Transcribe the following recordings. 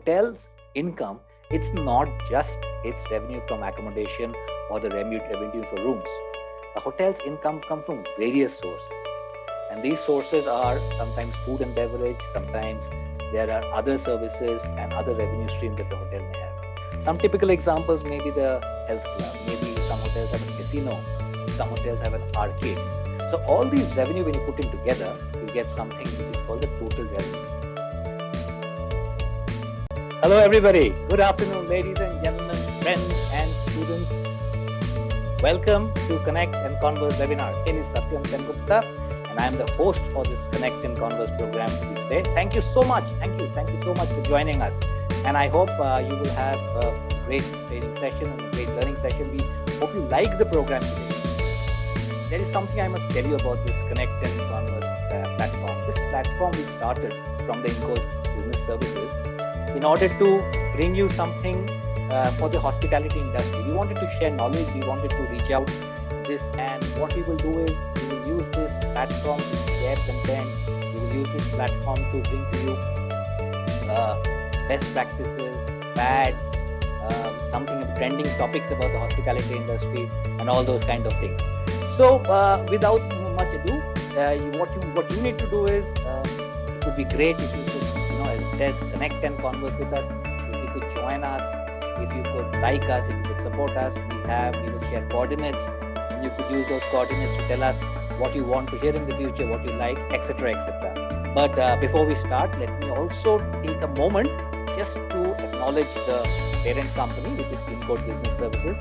hotel's income, it's not just its revenue from accommodation or the revenue for rooms. A hotel's income comes from various sources, and these sources are sometimes food and beverage, sometimes there are other services and other revenue streams that the hotel may have. Some typical examples may be the health club, maybe some hotels have a casino, some hotels have an arcade. So all these revenue, when you put them together, you get something which is called the total revenue. Hello everybody, good afternoon ladies and gentlemen, friends and students. Welcome to Connect and Converse webinar. My name is Satyam Sengupta and I am the host for this Connect and Converse program today. Thank you so much. Thank you so much for joining us. And I hope you will have a great training session and a great learning session. We hope you like the program today. There is something I must tell you about this Connect and Converse platform. This platform we started from the Encode Business Services in order to bring you something for the hospitality industry. We wanted to share knowledge, we wanted to reach out this, and what we will do is we will use this platform to share content, we will use this platform to bring to you best practices, fads, something of trending topics about the hospitality industry and all those kind of things. So without much ado, what you need to do is, it would be great if you could, as it says, connect and converse with us. If you could join us, if you could like us, if you could support us, we will share coordinates, and you could use those coordinates to tell us what you want to hear in the future, what you like, etc., etc. But before we start, let me also take a moment just to acknowledge the parent company, which is Encode Business Services.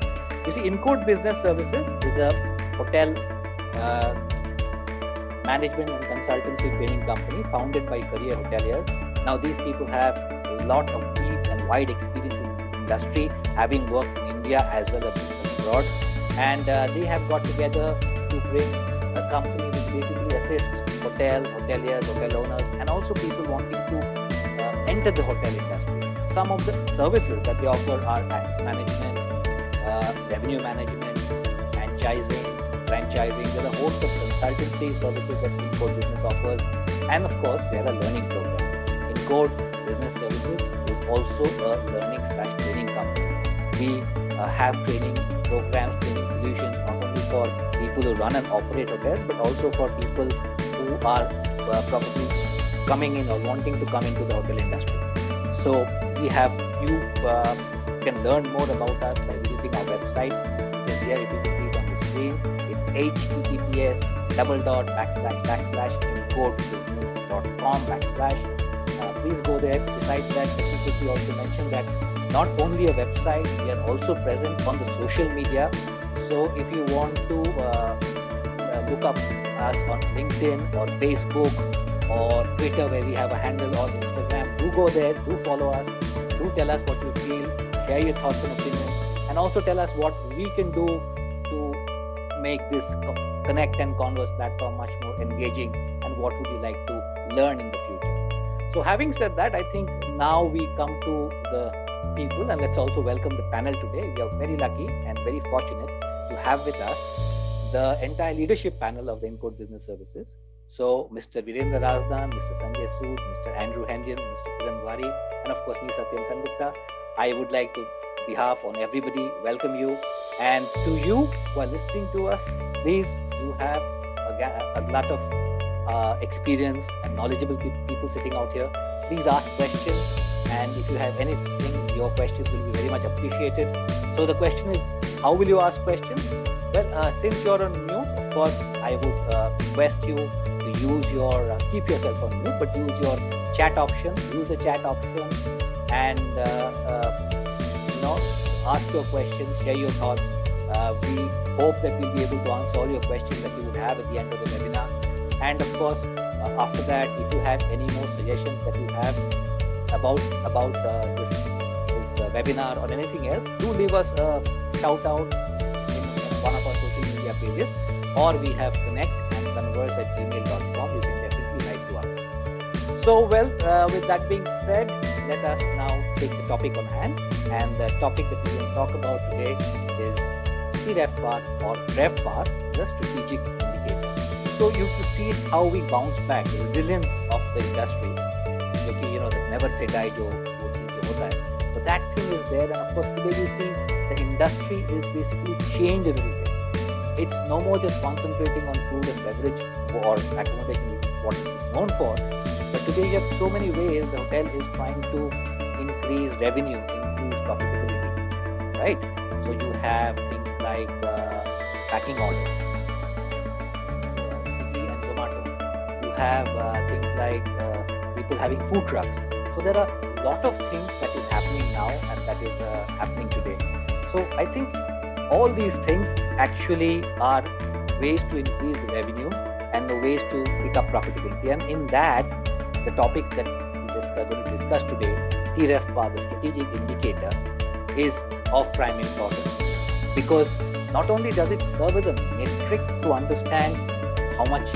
You see, Encode Business Services is a hotel management and consultancy training company founded by career hoteliers. Now, these people have a lot of deep and wide experience in the industry, having worked in India as well as abroad. And they have got together to bring a company which basically assists hoteliers, hotel owners, and also people wanting to enter the hotel industry. Some of the services that they offer are asset management, revenue management, franchising. There are a host of consultancy services that Encode Business offers, and of course, there are learning programs. Encode Business Services is also a learning/training company. We have training programs, training solutions, not only for people who run and operate hotels, but also for people who are probably coming in or wanting to come into the hotel industry. So you can learn more about us by visiting our website. It is here, if you can see it on the screen. It's https://encodebusiness.com/. Please go there. Besides that, let me quickly also mention that not only a website, we are also present on the social media. So if you want to look up us on LinkedIn or Facebook or Twitter, where we have a handle, or Instagram, do go there, do follow us, do tell us what you feel, share your thoughts and opinions, and also tell us what we can do to make this Connect and Converse platform much more engaging, and what would you like to learn in the future. So having said that, I think now we come to the people, and let's also welcome the panel today. We are very lucky and very fortunate to have with us the entire leadership panel of the Encode Business Services. So Mr. Virendra Razdan, Mr. Sanjay Sood, Mr. Andrew Hendian, Mr. Kiran Wari, and of course me, Satyam Sengupta. I would like to, behalf on everybody, welcome you. And to you who are listening to us, please, you have a lot of experience and knowledgeable people sitting out here. Please ask questions, and if you have anything, your questions will be very much appreciated. So the question is, how will you ask questions? Well, since you're on mute, of course, I would request you to use your, keep yourself on mute, but use your chat option, use the chat option, and ask your questions, share your thoughts. We hope that we'll be able to answer all your questions that you would have at the end of the webinar. And of course, after that, if you have any more suggestions that you have about this webinar or anything else, do leave us a shout out in one of our social media pages, or we have connectandconverse@gmail.com. You can definitely write to us. So, well, with that being said, let us now take the topic on hand. And the topic that we will talk about today is CREFPAR or RevPAR, the strategic indicator. So you have to see how we bounce back, the resilience of the industry. क्योंकि that never से die जो वो चीज़ जो होता that thing is there. And of course, today you see the industry is basically changed a little bit. It's no more just concentrating on food and beverage or accommodation, what it's known for. But today you have so many ways the hotel is trying to increase revenue, increase profitability, right? So you have things like packing orders, Swiggy and Zomato. You have things like people having food trucks. So there are a lot of things that is happening now and that is happening today. So I think all these things actually are ways to increase the revenue and the ways to pick up profitability. And in that, the topic that we are going to discuss today, TRevPAR, the strategic indicator, is of prime importance, because not only does it serve as a metric to understand how much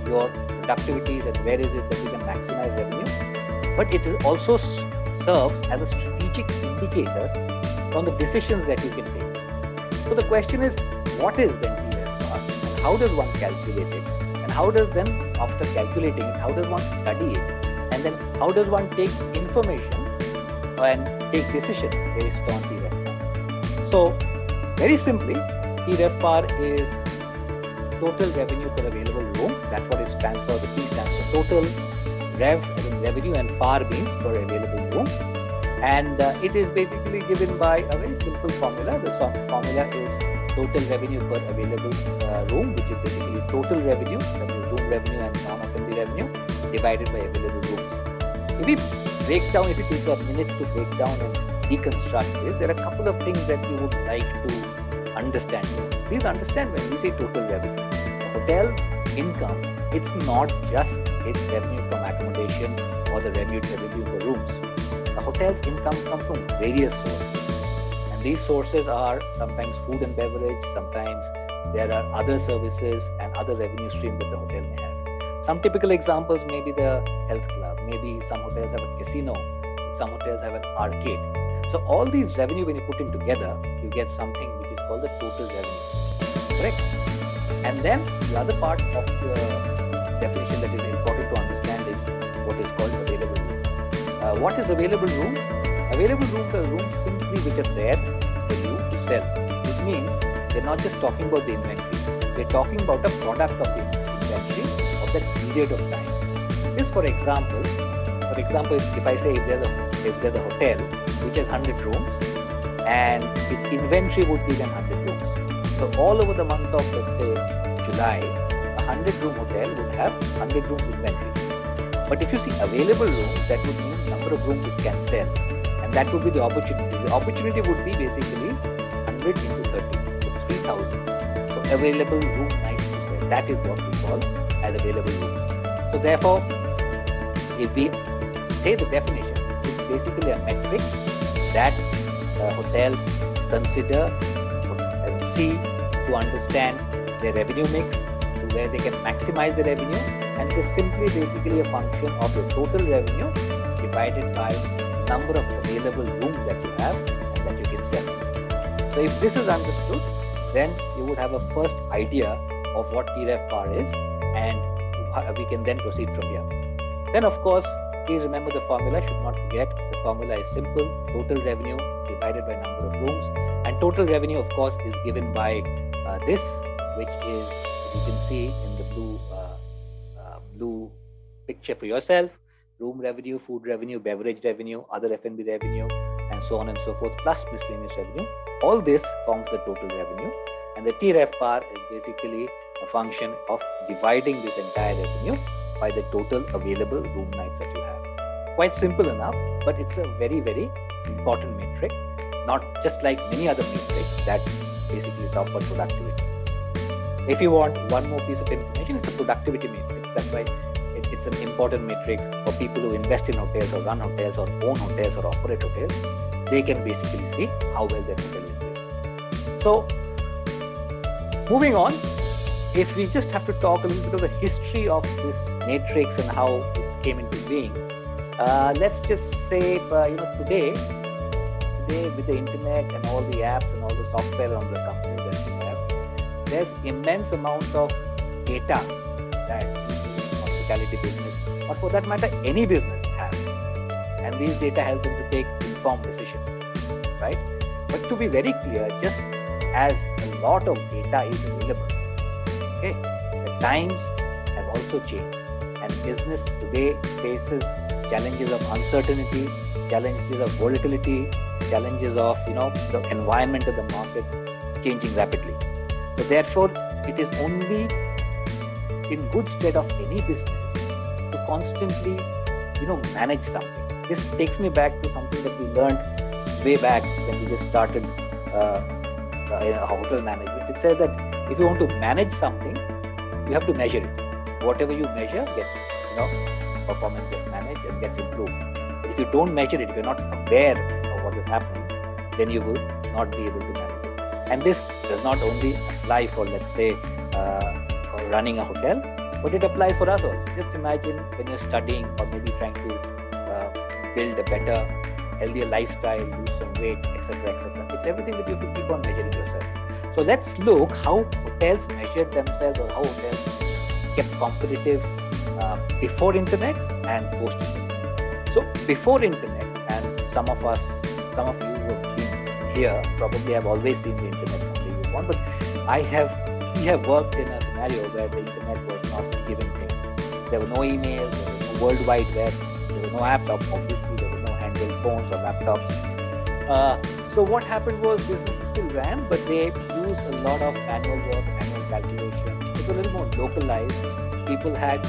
your productivity is and where is it that you can maximize revenue, but it also serves as a strategic indicator on the decisions that you can take. So the question is, what is then TRevPAR and how does one calculate it? And how does then, after calculating it, how does one study it? And then how does one take information and take decisions based on TRevPAR? So very simply, TRevPAR is total revenue per available room. That's what it stands for. The P stands for total rev, as in revenue, and PAR means per available room. And it is basically given by a very simple formula. The formula is total revenue per available room, which is basically total revenue, that is room revenue and non-F&B revenue, divided by available rooms. If we break down, if it takes a minute to break down and deconstruct this, there are a couple of things that you would like to understand. Please understand, when we say total revenue, the hotel income, it's not just its revenue from accommodation or the revenue for rooms. The hotel's income comes from various sources, and these sources are sometimes food and beverage, sometimes there are other services and other revenue streams that the hotel may have. Some typical examples may be the health club, maybe some hotels have a casino, some hotels have an arcade. So all these revenue, when you put them together, you get something which is called the total revenue, correct? And then the other part of the definition that is important to understand is what is called available room. What is available room? Available rooms are rooms simply which are there for you to sell, which means they're not just talking about the inventory, they're talking about a product of the inventory of that period of time. This, for example, if I say if there's a hotel which has 100 rooms and its inventory would be then 100 rooms. So all over the month of, let's say, July, a 100-room hotel would have 100 rooms inventory. But if you see available rooms, that would mean number of rooms it can sell, and that would be the opportunity. The opportunity would be basically 100 into 30, so 3,000. So available room nights to sell. That is what we call as available rooms. So therefore, if we say the definition, it's basically a metric that hotels consider and see to understand their revenue mix, to where they can maximize the revenue, and it is simply basically a function of the total revenue divided by number of available rooms that you have and that you can sell. So if this is understood, then you would have a first idea of what TRevPAR is, and we can then proceed from here. Then of course, please remember the formula, should not forget. The formula is simple: total revenue divided by number of rooms. And total revenue, of course, is given by this, which is, you can see in the blue picture for yourself: room revenue, food revenue, beverage revenue, other F&B revenue, and so on and so forth, plus miscellaneous revenue. All this forms the total revenue. And the TRevPAR is basically a function of dividing this entire revenue by the total available room nights that you have. Quite simple enough, but it's a very, very important metric, not just like many other metrics that basically talk about productivity. If you want one more piece of information, it's a productivity matrix. That's why it's an important metric for people who invest in hotels or run hotels or own hotels or operate hotels. They can basically see how well their hotel is doing. So, moving on, if we just have to talk a little bit of the history of this matrix and how this came into being, let's just say, today with the internet and all the apps and all the software on the company that we have, there's immense amount of data that hospitality business, or for that matter, any business has. And these data help them to take informed decisions. right? But to be very clear, just as a lot of data is available, okay, the times have also changed, and business today faces challenges of uncertainty, challenges of volatility, challenges of the environment of the market changing rapidly. So therefore, it is only in good stead of any business to constantly manage something. This takes me back to something that we learned way back when we just started hotel management. It said that if you want to manage something, you have to measure it. Whatever you measure gets performance gets managed and gets improved. But if you don't measure it, if you're not aware of what is happening, then you will not be able to manage it. And this does not only apply for, let's say, running a hotel, but it applies for us also. Just imagine when you're studying or maybe trying to build a better, healthier lifestyle, lose some weight, etc., etc. It's everything that you have to keep on measuring yourself. So let's look how hotels measured themselves, or how hotels kept competitive before internet and post internet. So before internet, and some of you who have been here probably have always seen the internet from day one, but we have worked in a scenario where the internet was not a given thing. There were no emails, there was no World Wide Web, there was no laptop, obviously there were no handheld phones or laptops. So what happened was businesses still ran, but they used a lot of manual work, manual calculation. It was a little more localized. People had,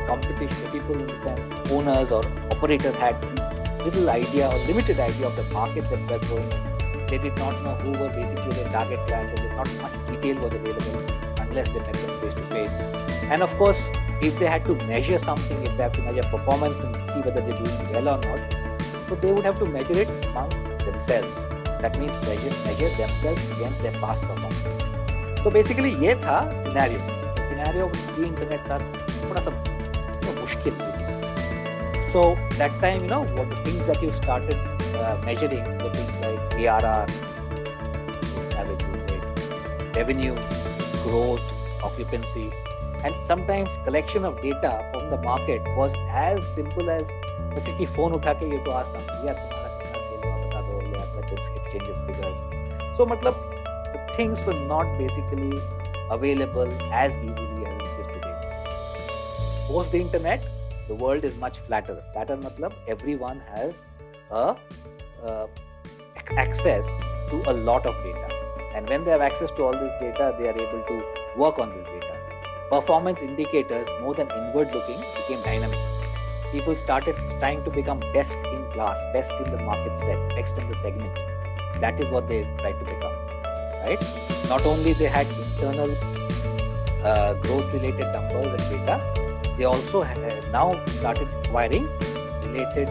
competition, people in the sense, owners or operators had little idea or limited idea of the market that they're going in. They did not know who were basically their target clients, and not much detail was available unless they met them face to face. And of course, if they had to measure something, if they have to measure performance and see whether they're doing well or not, so they would have to measure it among themselves. That means measure themselves against their past performance. So basically, ये था scenario. Scenario of the internet था थोड़ा सा मुश्किल. So that time, what the things that you started measuring were things like ARR, average room rate, revenue, growth, occupancy, and sometimes collection of data from the market was as simple as जैसे कि phone उठा के ये तो आज यार तुम्हारा कितना सेल हुआ बता दो, या let's exchange of figures. So मतलब the things were not basically available as easily as it is today. Post the internet, the world is much flatter. Flatter matlab everyone has access to a lot of data, and when they have access to all this data, they are able to work on this data. Performance indicators, more than inward looking, became dynamic. People started trying to become best in class, best in the market set, best in the segment. That is what they tried to become, right? Not only they had internal growth related numbers and data, they also now started acquiring related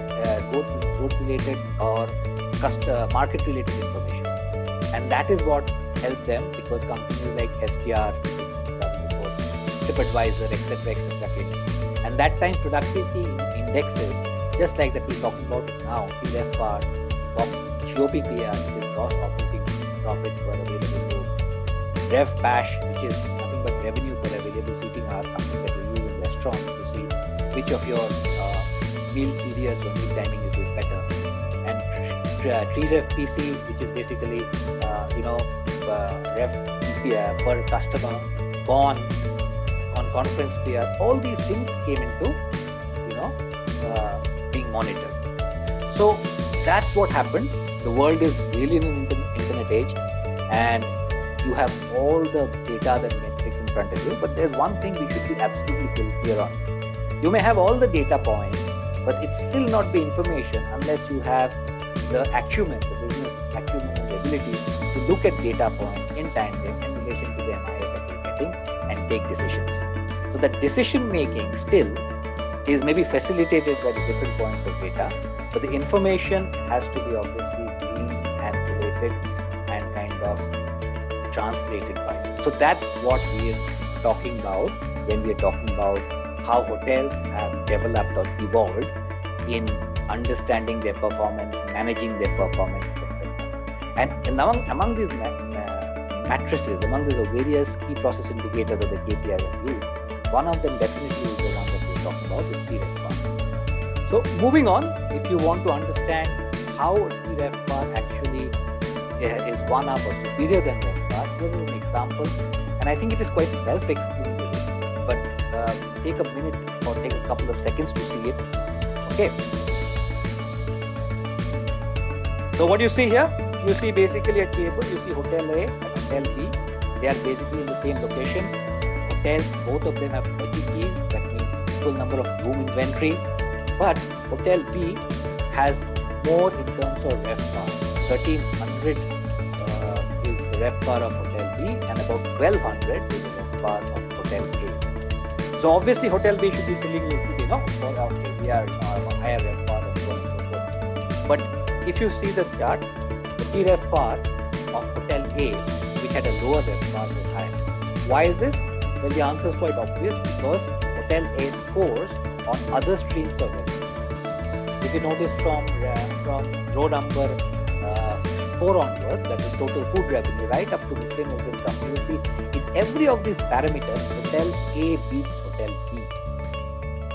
growth related or market related information, and that is what helped them, because companies like STR, TripAdvisor, etc., came in. And that time productivity indexes, just like that we're talking about it now, PREFR, GOPPR, which is gross operating profit per available room, RevPASH, which is nothing but revenue per available seating hour, something that we use in restaurants to see which of your meal periods or meal timing is doing better, and TREVPC, which is basically rev per customer, BON, on conference PR. All these things came into being monitored. So that's what happened. The world is really in an internet age, and you have all the data, the metrics in front of you, but there's one thing we should be absolutely clear on. You may have all the data points, but it's still not the information unless you have the acumen, the business acumen and the ability to look at data points in tandem in relation to the MIS that you're getting and take decisions. So that decision making still is maybe facilitated by the different points of data, but the information has to be obviously clean and related and kind of translated by it. So that's what we are talking about when we are talking about how hotels have developed or evolved in understanding their performance, managing their performance, etc. And among these matrices, among these various key process indicators or the KPIs are used, one of them definitely is the one that we talked about, the PREFR. So moving on, if you want to understand how TRevPAR actually is one up or superior than RevPAR, here is an example, and I think it is quite self-explanatory. But take a minute or take a couple of seconds to see it. Okay. So what you see here, you see basically a table. You see Hotel A and Hotel B. They are basically in the same location. Hotels, both of them have 30 keys. That means equal number of room inventory. But Hotel B has more in terms of RevPAR. 1300 is the RevPAR of Hotel B, and about 1200 is the RevPAR of Hotel A. So obviously Hotel B should be selling you, for our KVR, a higher RevPAR and so on and so forth. But if you see the chart, the TRevPAR of Hotel A, which had a lower RevPAR, was higher. Why is this? Well, the answer is quite obvious, because Hotel A scores on other streams of revenue. If you notice from row number 4 onwards, that is total food revenue, right up to miscellaneous income, you will see in every of these parameters, Hotel A beats Hotel B,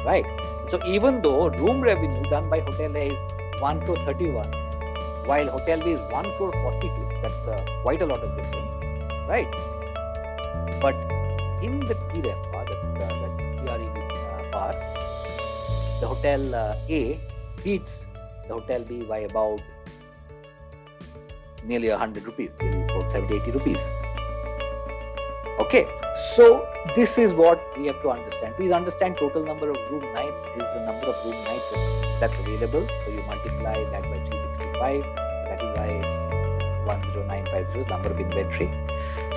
right? So even though room revenue done by Hotel A is 1 crore 31, while Hotel B is 1 crore 42, that's quite a lot of difference, right? But in the TRevPAR, the TRevPAR, the Hotel A beats the Hotel B by about nearly 100 rupees, maybe about 70-80 rupees. Okay, so this is what we have to understand. Please understand, total number of room nights is the number of room nights that's available. So you multiply that by 365, that is why it's 10950, number of inventory.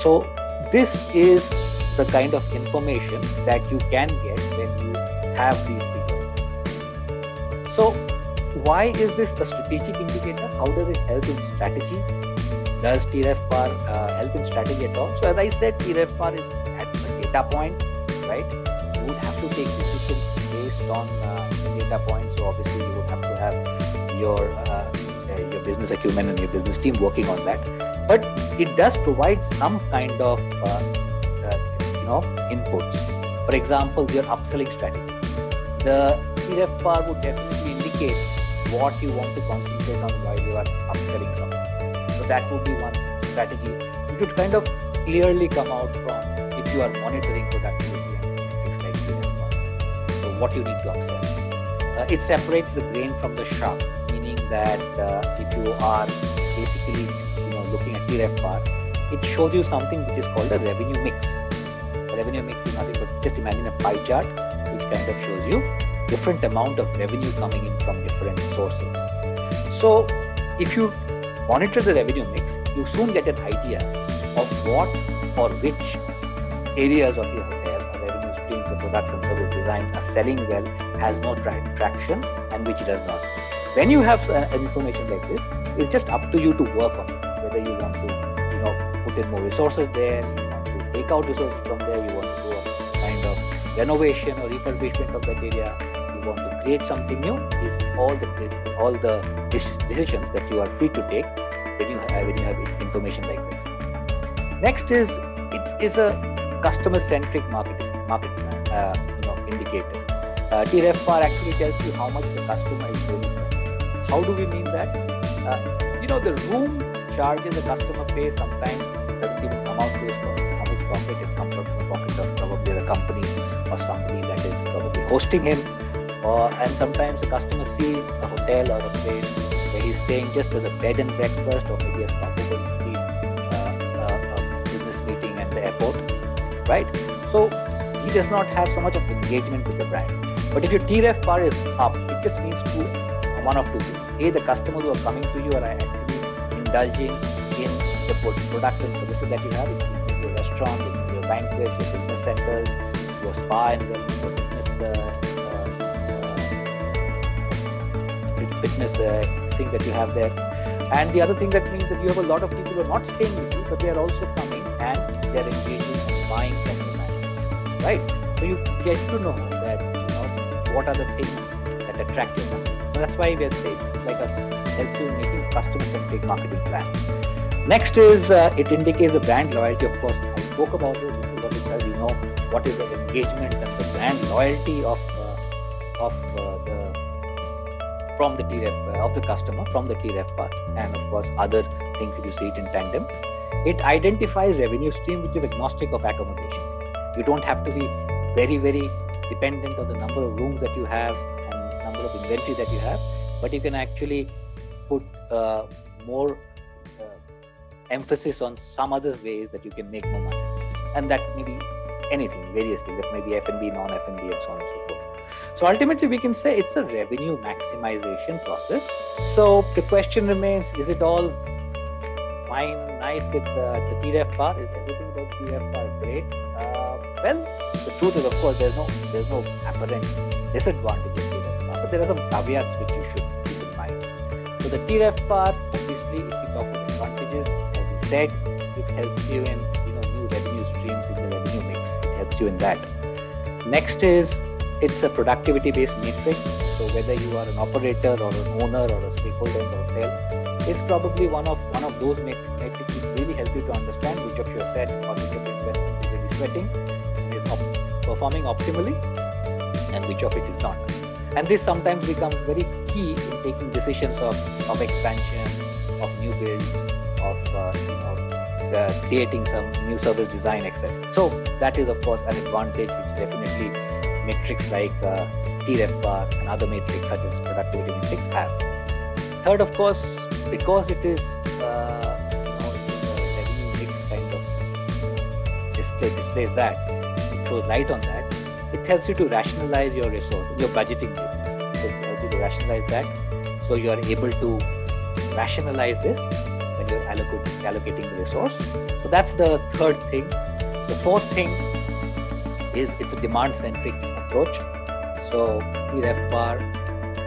So this is the kind of information that you can get when you have these figures. So why is this a strategic indicator? How does it help in strategy? Does TRevPAR help in strategy at all? So as I said, TRevPAR is at a data point, right? You would have to take decisions based on data points. So obviously you would have to have your business acumen and your business team working on that. But it does provide some kind of inputs. For example, your upselling strategy. The TRevPAR would definitely indicate what you want to concentrate on while you are upselling something. So that would be one strategy. It would kind of clearly come out from if you are monitoring productivity and metrics like TRevPAR. So what you need to upsell. It separates the grain from the chaff, meaning that if you are basically looking at TRevPAR, it shows you something which is called a revenue mix. A revenue mix is nothing but just imagine a pie chart which kind of shows you different amount of revenue coming in from different sources. So if you monitor the revenue mix, you soon get an idea of what or which areas of your hotel or revenue streams or products and service designs are selling well, has more traction, and which does not. When you have information like this, it's just up to you to work on it. Whether you want to put in more resources there, you want to take out resources from there, you want to do a kind of renovation or refurbishment of that area, you want to create something new, is all the decisions that you are free to take when you have information like this. Next is, it is a customer-centric market indicator. TRevPAR actually tells you how much the customer is really spending. How do we mean that? The room charges the customer pays sometimes doesn't even come out based on how much profit it comes out from the pocket of probably the company or somebody that is probably hosting him. And sometimes the customer sees a hotel or a place where he's staying just as a bed and breakfast, or maybe a stopover between a business meeting and the airport, right? So he does not have so much of engagement with the brand. But if your TRevPAR is up, it just means one of two things. A, the customers who are coming to you are actually indulging in the products and services that you have. It may be your restaurant, it may be your banquets, your business centers, your spa and wellness, your fitness thing that you have there. And the other thing that means that you have a lot of people who are not staying with you, but they are also coming and they are engaging and buying from the brand, right? So you get to know that what are the things that attract your customer. So that's why we are saying helps you in making customer-centric marketing plan. Next is it indicates the brand loyalty. Of course, I spoke about it. This is what it does. You know what is the engagement and the brand loyalty of from the TREF of the customer from the TREF part, and of course other things if you see it in tandem. It identifies revenue stream which is agnostic of accommodation. You don't have to be very dependent on the number of rooms that you have and number of inventory that you have, but you can actually put more emphasis on some other ways that you can make more money, and that may be anything, various things, that may be F&B, non-F&B, and so on and so forth. So ultimately we can say it's a revenue maximization process. So the question remains, is it all fine, nice with the TREF part? Is everything about TREF part great? Well, the truth is, of course, there's no apparent disadvantage of TREF part, but there are some caveats which you should keep in mind. So the TREF part, obviously, if we talk about advantages, as we said, it helps you in new revenue streams in the revenue mix. It helps you in that. Next is, it's a productivity-based matrix. So whether you are an operator or an owner or a stakeholder in the hotel, it's probably one of those metrics which really help you to understand which of your set or which of your investment is really sweating and is performing optimally, and which of it is not. And this sometimes becomes very key in taking decisions of expansion, of new builds, of creating some new service design, etc. So that is of course an advantage which definitely metrics like TREF bar and other metrics such as productivity metrics have. Third, of course, because it is the revenue mix kind of displays that, it throws light on that. It helps you to rationalize your resource, your budgeting. So it helps you to rationalize that, so you are able to rationalize this when you're allocating the resource. So that's the third thing. The fourth thing is it's a demand-centric approach. So TREF bar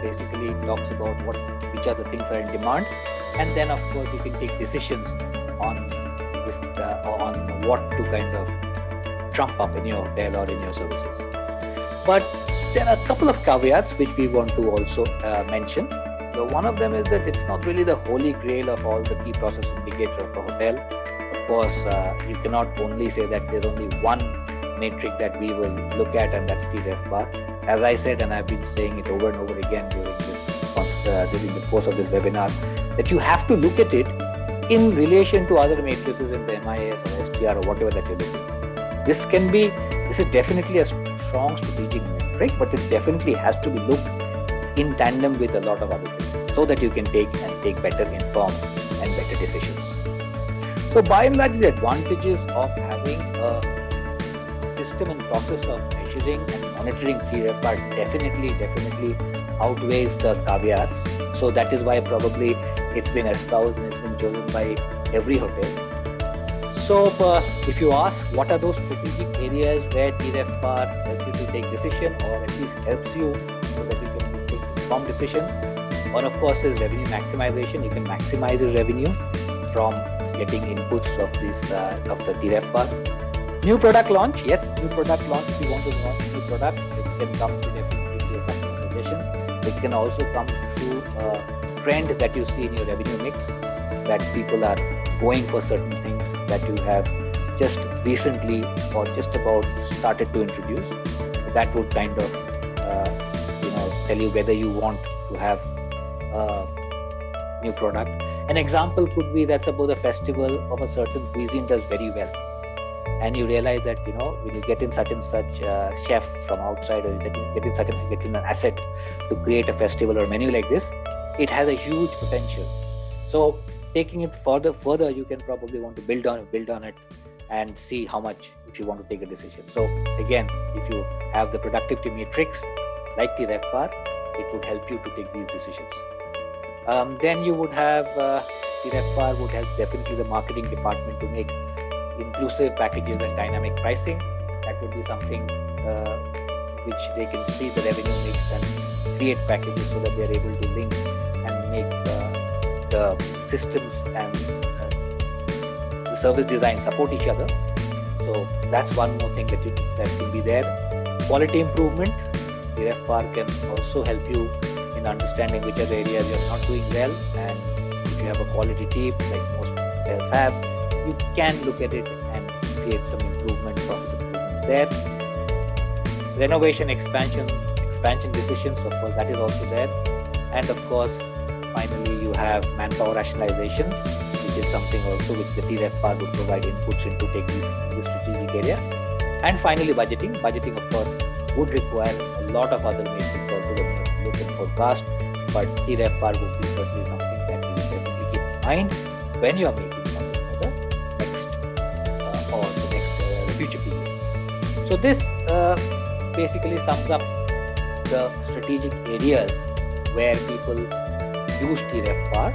basically talks about which are the things that are in demand, and then of course you can take decisions on this on what to kind of trump up in your hotel or in your services. But there are a couple of caveats which we want to also mention. So one of them is that it's not really the holy grail of all the key process indicator of a hotel. Of course, you cannot only say that there's only one metric that we will look at, and that's TREF bar. As I said, and I've been saying it over and over again during the course of this webinar, that you have to look at it in relation to other matrices in the MIS or STR or whatever that you're looking at. This is definitely a strong strategic metric, but it definitely has to be looked in tandem with a lot of other things, so that you can take better informed and better decisions. So by and large, the advantages of having a system and process of measuring and monitoring TREF bar definitely outweighs the caveats. So that is why probably it's been espoused and it's been chosen by every hotel. So if you ask what are those strategic areas where TREF bar helps you to take decision, or at least helps you so that you can take informed decision, one of course is revenue maximization. You can maximize your revenue from getting inputs of the TREF bar. New product launch, yes, new product launch. If you want to launch new product, it can come through definitely your customer suggestions. It can also come through a trend that you see in your revenue mix, that people are going for certain things that you have just recently or just about started to introduce. That would kind of tell you whether you want to have a new product. An example could be that suppose a festival of a certain cuisine does very well, and you realize that when you get in such and such chef from outside, or you get in an asset to create a festival or a menu like this, it has a huge potential. So taking it further, you can probably want to build on it and see how much if you want to take a decision. So again, if you have the productivity matrix like TREF bar, it would help you to take these decisions. Then you would have TREF bar would help definitely the marketing department to make inclusive packages and dynamic pricing. That would be something which they can see the revenue mix and create packages so that they are able to link and make the systems and the service design support each other. So that's one more thing that can be there. Quality improvement. TREF bar can also help you in understanding which are the areas you're not doing well, and if you have a quality team like most hotels have, you can look at it and create some process improvement there. Renovation, expansion decisions, of course, that is also there. And of course, finally, you have manpower rationalization, which is something also which the TREFPAR would provide inputs into take this strategic area. And finally, budgeting. Budgeting, of course, would require a lot of other metrics also when you look at forecast, but TREFPAR would be certainly something that you definitely keep in mind when you are making something for the next or the next future period. So this basically sums up the strategic areas where people use TREFPAR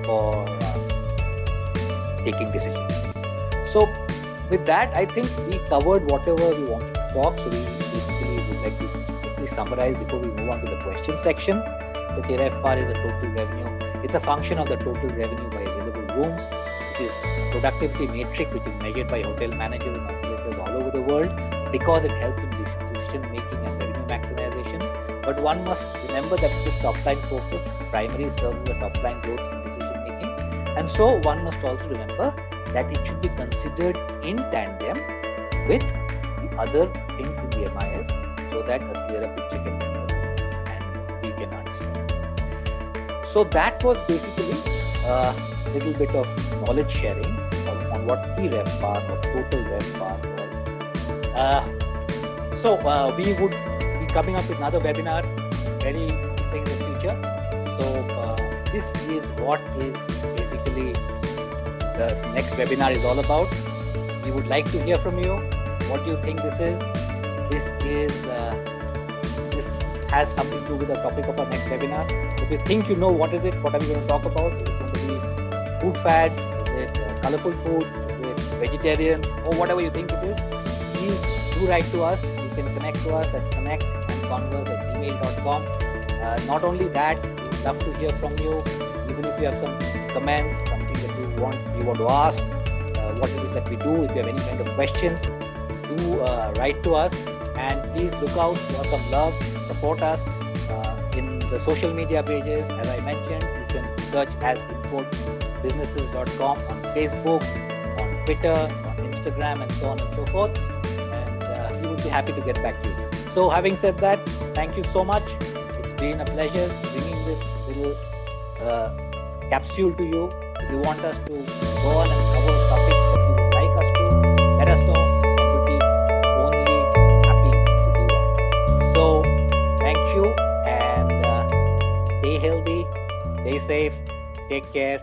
for taking decisions. So with that, I think we covered whatever we wanted to talk. So we basically would like to quickly summarize before we move on to the question section. So TREFPAR is the total revenue. It's a function of the total revenue by available rooms. It is a productivity metric which is measured by hotel managers and operators all over the world because it helps in decision making and revenue maximization. But one must remember that it is top line focused, primary serves the top line growth in decision making. And so one must also remember that it should be considered in tandem with the other things in the MIS so that a clearer picture can be developed and we can understand. So that was basically a little bit of knowledge sharing on what TREFPAR or total RevPAR was. So we would be coming up with another webinar very soon in the future. So this is what is basically the next webinar is all about. We would like to hear from you. What do you think this is? This has something to do with the topic of our next webinar. If you think you know what is it, what are we going to talk about? Is it going to be food fads? Is it colorful food? Is it vegetarian? Or whatever you think it is, please do write to us. You can connect to us at connect@converse@gmail.com. Not only that, we would love to hear from you. Even if you have some comments, something that you want to ask, what it is that we do. If you have any kind of questions, do write to us, and please look out for some love, support us in the social media pages. As I mentioned, you can search as importbusinesses.com on Facebook, on Twitter, on Instagram, and so on and so forth, and we would be happy to get back to you. So having said that, thank you so much. It's been a pleasure bringing this little capsule to you. If you want us to go on and cover topics that you would like us to, let us know, and we'll be only happy to do that. So thank you, and stay healthy, stay safe, take care.